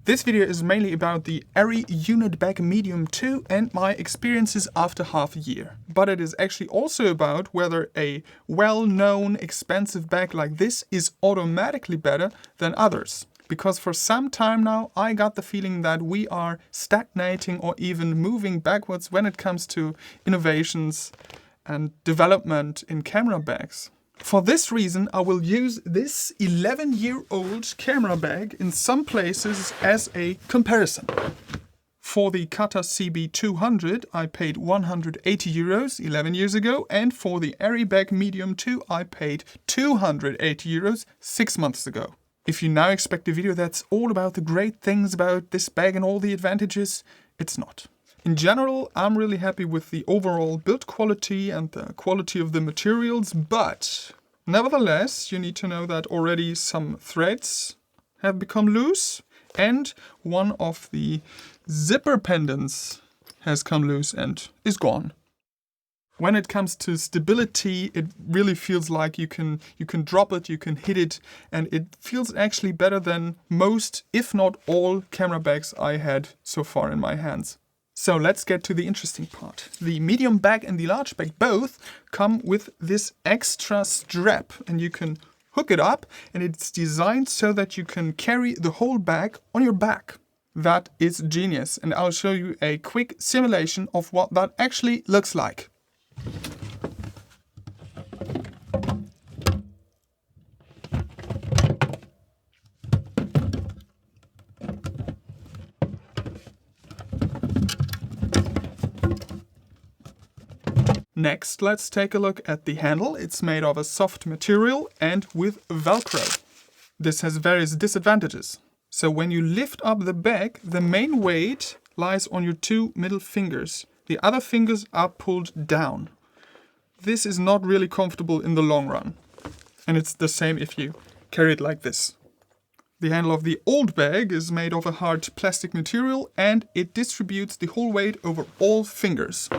This video is mainly about the ARRI Unit Bag Medium 2 and my experiences after half a year. But it is actually also about whether a well-known expensive bag like this is automatically better than others. Because for some time now I got the feeling that we are stagnating or even moving backwards when it comes to innovations and development in camera bags. For this reason, I will use this 11-year-old camera bag in some places as a comparison. For the KATA CB200, I paid 180 euros 11 years ago, and for the ARRI Bag Medium 2, I paid 280 euros 6 months ago. If you now expect a video that's all about the great things about this bag and all the advantages, it's not. In general, I'm really happy with the overall build quality and the quality of the materials, but nevertheless, you need to know that already some threads have become loose and one of the zipper pendants has come loose and is gone. When it comes to stability, it really feels like you can drop it, you can hit it, and it feels actually better than most, if not all, camera bags I had so far in my hands. So let's get to the interesting part. The medium bag and the large bag both come with this extra strap, and you can hook it up, and it's designed so that you can carry the whole bag on your back. That is genius, and I'll show you a quick simulation of what that actually looks like. Next, let's take a look at the handle. It's made of a soft material and with Velcro. This has various disadvantages. So when you lift up the bag, the main weight lies on your two middle fingers. The other fingers are pulled down. This is not really comfortable in the long run. And it's the same if you carry it like this. The handle of the old bag is made of a hard plastic material and it distributes the whole weight over all fingers.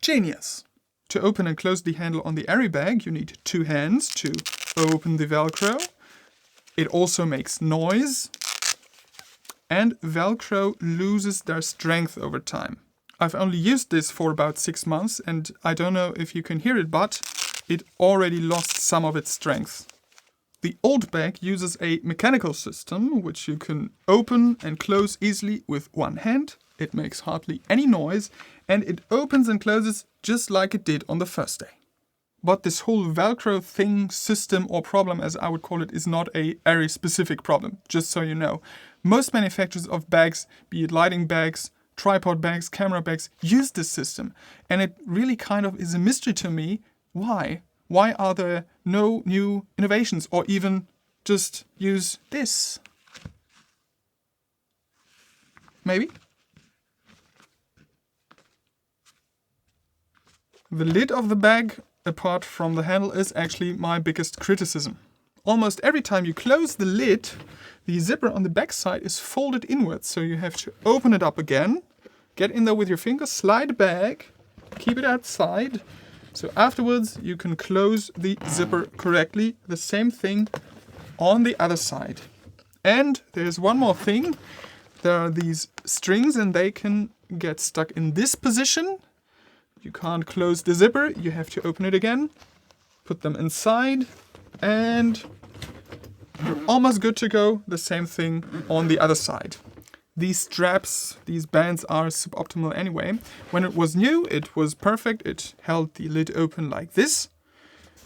Genius! To open and close the handle on the ARRI bag, you need two hands to open the Velcro. It also makes noise. And Velcro loses their strength over time. I've only used this for about 6 months and I don't know if you can hear it, but it already lost some of its strength. The old bag uses a mechanical system which you can open and close easily with one hand. It makes hardly any noise and it opens and closes just like it did on the first day. But this whole Velcro thing, system or problem as I would call it, is not a ARRI specific problem, just so you know. Most manufacturers of bags, be it lighting bags, tripod bags, camera bags, use this system. And it really kind of is a mystery to me. Why? Why are there no new innovations or even just use this? Maybe? The lid of the bag, apart from the handle, is actually my biggest criticism. Almost every time you close the lid, the zipper on the back side is folded inwards, so you have to open it up again, get in there with your finger, slide back, keep it outside, so afterwards you can close the zipper correctly. The same thing on the other side. And there's one more thing. There are these strings and they can get stuck in this position. You can't close the zipper, you have to open it again, put them inside, and you're almost good to go. The same thing on the other side. These straps, these bands are suboptimal anyway. When it was new, it was perfect. It held the lid open like this.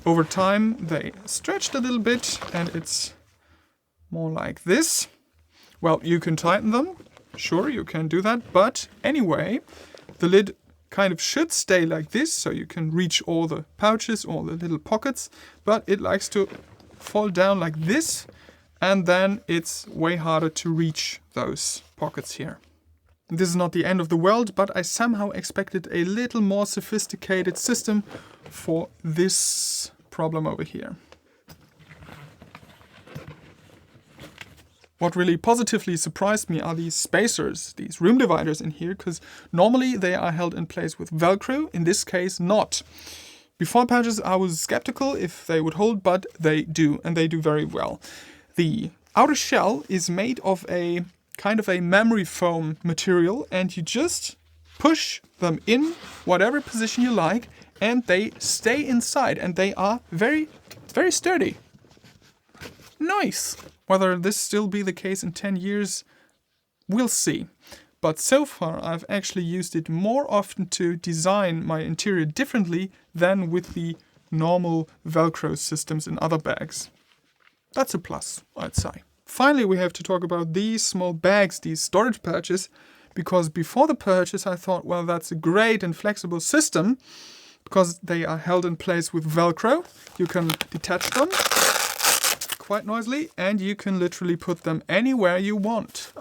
Over time, they stretched a little bit, and it's more like this. Well, you can tighten them. Sure, you can do that. But anyway, the lid kind of should stay like this, so you can reach all the pouches, all the little pockets, but it likes to fall down like this, and then it's way harder to reach those pockets here. This is not the end of the world, but I somehow expected a little more sophisticated system for this problem over here. What really positively surprised me are these spacers, these room dividers in here, because normally they are held in place with Velcro, in this case not. Before pouches I was skeptical if they would hold, but they do, and they do very well. The outer shell is made of a kind of a memory foam material, and you just push them in whatever position you like, and they stay inside, and they are very, very sturdy. Nice! Whether this still be the case in 10 years, we'll see. But so far I've actually used it more often to design my interior differently than with the normal Velcro systems in other bags. That's a plus, I'd say. Finally, we have to talk about these small bags, these storage pouches, because before the purchase I thought, well, that's a great and flexible system because they are held in place with Velcro. You can detach them quite noisily and you can literally put them anywhere you want.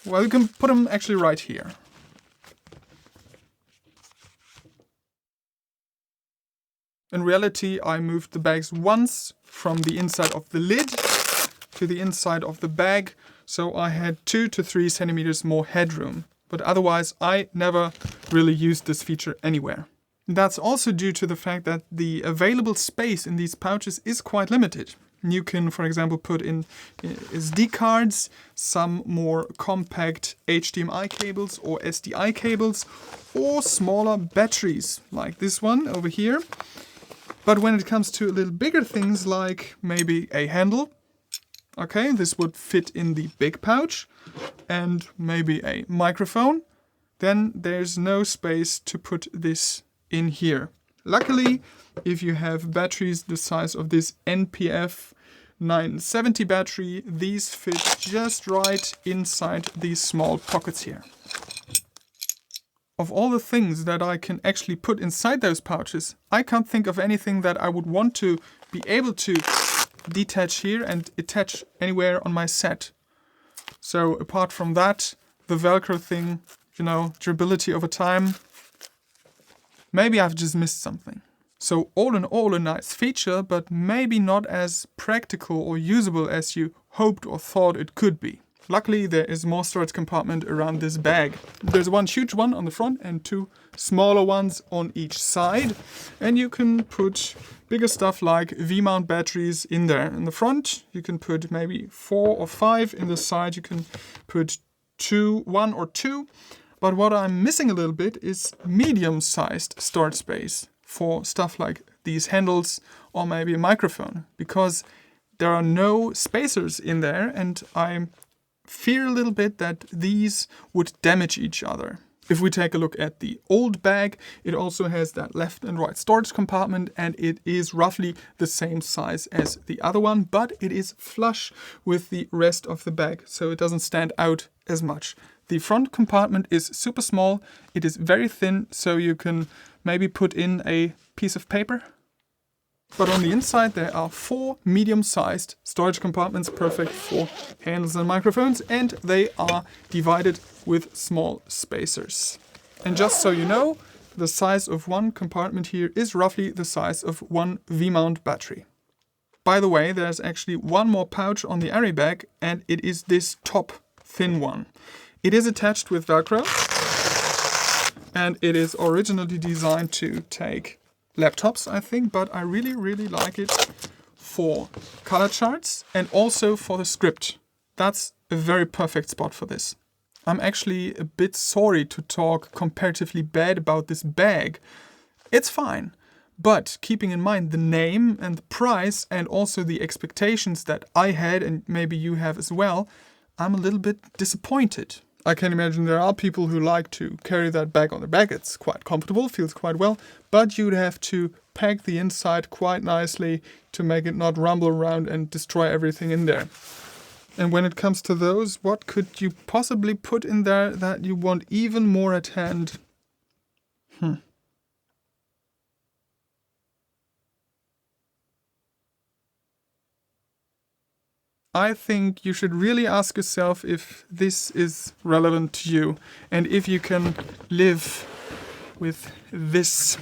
Well, you can put them actually right here. In reality, I moved the bags once from the inside of the lid to the inside of the bag, so I had 2 to 3 centimeters more headroom. But otherwise, I never really used this feature anywhere. That's also due to the fact that the available space in these pouches is quite limited. You can, for example, put in SD cards, some more compact HDMI cables or SDI cables, or smaller batteries, like this one over here. But when it comes to a little bigger things, like maybe a handle, okay, this would fit in the big pouch, and maybe a microphone, then there's no space to put this in here. Luckily, if you have batteries the size of this NPF 970 battery, these fit just right inside these small pockets here. Of all the things that I can actually put inside those pouches, I can't think of anything that I would want to be able to detach here and attach anywhere on my set. So apart from that, the Velcro thing, you know, durability over time, maybe I've just missed something. So all in all, a nice feature, but maybe not as practical or usable as you hoped or thought it could be. Luckily, there is more storage compartment around this bag. There's one huge one on the front and 2 smaller ones on each side. And you can put bigger stuff like V-mount batteries in there. In the front, you can put maybe 4 or 5. In the side, you can put 1 or 2. But what I'm missing a little bit is medium-sized storage space for stuff like these handles or maybe a microphone, because there are no spacers in there, and I fear a little bit that these would damage each other. If we take a look at the old bag, it also has that left and right storage compartment, and it is roughly the same size as the other one, but it is flush with the rest of the bag, so it doesn't stand out as much. The front compartment is super small, it is very thin, so you can maybe put in a piece of paper. But on the inside there are 4 medium-sized storage compartments, perfect for handles and microphones, and they are divided with small spacers. And just so you know, the size of one compartment here is roughly the size of one V-mount battery. By the way, there's actually one more pouch on the ARRI bag, and it is this top thin one. It is attached with Velcro, and it is originally designed to take laptops, I think, but I really like it for color charts and also for the script. That's a very perfect spot for this. I'm actually a bit sorry to talk comparatively bad about this bag. It's fine, but keeping in mind the name and the price and also the expectations that I had, and maybe you have as well, I'm a little bit disappointed. I can imagine there are people who like to carry that bag on their back. It's quite comfortable, feels quite well, but you'd have to pack the inside quite nicely to make it not rumble around and destroy everything in there. And when it comes to those, what could you possibly put in there that you want even more at hand? I think you should really ask yourself if this is relevant to you and if you can live with this.